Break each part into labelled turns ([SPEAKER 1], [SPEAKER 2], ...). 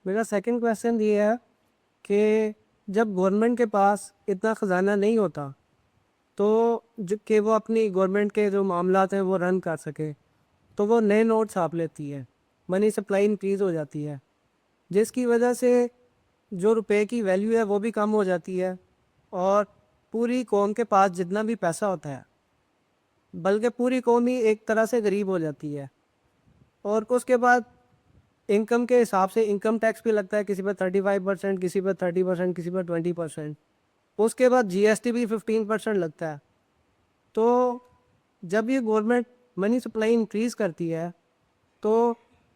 [SPEAKER 1] میرا second question یہ ہے کہ جب گورنمنٹ کے پاس اتنا خزانہ نہیں ہوتا تو کہ وہ اپنی گورنمنٹ کے جو معاملات ہیں وہ رن کر سکے، تو وہ نئے نوٹ چھاپ لیتی ہے، منی سپلائی انکریز ہو جاتی ہے، جس کی وجہ سے جو روپے کی ویلیو ہے وہ بھی کم ہو جاتی ہے، اور پوری قوم کے پاس جتنا بھی پیسہ ہوتا ہے بلکہ پوری قوم ہی ایک طرح سے غریب ہو جاتی ہے۔ اور اس کے بعد انکم کے حساب سے انکم ٹیکس بھی لگتا ہے، کسی پہ 35%، کسی پہ 30%، کسی پہ 20%۔ اس کے بعد جی ایس ٹی بھی 15% لگتا ہے۔ تو جب یہ گورنمنٹ منی سپلائی انکریز کرتی ہے تو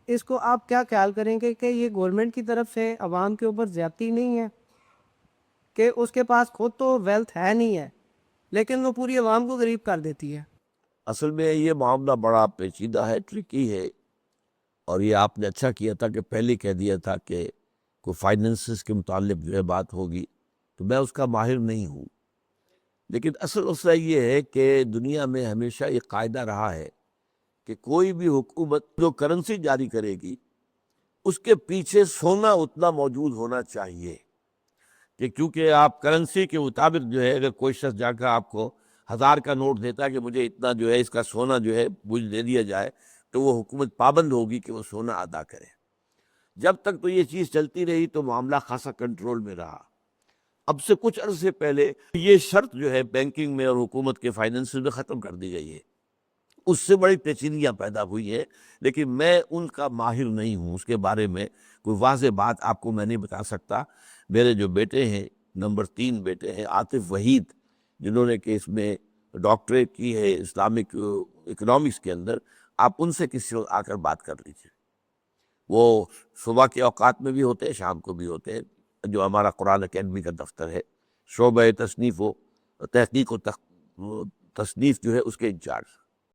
[SPEAKER 1] اس کو آپ کیا خیال کریں گے کہ یہ گورنمنٹ کی طرف سے عوام کے اوپر زیادتی نہیں ہے کہ اس کے پاس خود تو ویلتھ ہے نہیں ہے لیکن وہ پوری عوام کو غریب کر دیتی ہے؟
[SPEAKER 2] اصل میں یہ معاملہ بڑا پیچیدہ ہے، ٹرکی ہے، اور یہ آپ نے اچھا کیا تھا کہ پہلے کہہ دیا تھا کہ کوئی فائننسز کے متعلق جو ہے بات ہوگی، تو میں اس کا ماہر نہیں ہوں، لیکن اصل مسئلہ یہ ہے کہ دنیا میں ہمیشہ یہ قاعدہ رہا ہے کہ کوئی بھی حکومت جو کرنسی جاری کرے گی اس کے پیچھے سونا اتنا موجود ہونا چاہیے، کہ کیونکہ آپ کرنسی کے مطابق جو ہے، اگر کوئی شخص جا کر آپ کو 1000 کا نوٹ دیتا ہے کہ مجھے اتنا جو ہے اس کا سونا جو ہے مجھے دے دیا جائے، تو وہ حکومت پابند ہوگی کہ وہ سونا ادا کرے۔ جب تک تو یہ چیز چلتی رہی تو معاملہ خاصا کنٹرول میں رہا۔ اب سے کچھ عرصے پہلے یہ شرط جو ہے بینکنگ میں اور حکومت کے فائننس میں ختم کر دی گئی ہے، اس سے بڑی پیچیدگیاں پیدا ہوئی ہیں، لیکن میں ان کا ماہر نہیں ہوں، اس کے بارے میں کوئی واضح بات آپ کو میں نہیں بتا سکتا۔ میرے جو بیٹے ہیں، نمبر 3 بیٹے ہیں، عاطف وحید، جنہوں نے کہ اس میں ڈاکٹریٹ کی ہے اسلامک اکنامکس کے اندر، آپ ان سے کسی وقت آ کر بات کر لیجیے۔ وہ صبح کے اوقات میں بھی ہوتے ہیں، شام کو بھی ہوتے ہیں، جو ہمارا قرآن اکیڈمی کا دفتر ہے، شعبہ تصنیف و تحقیق و تصنیف جو ہے اس کے انچارج۔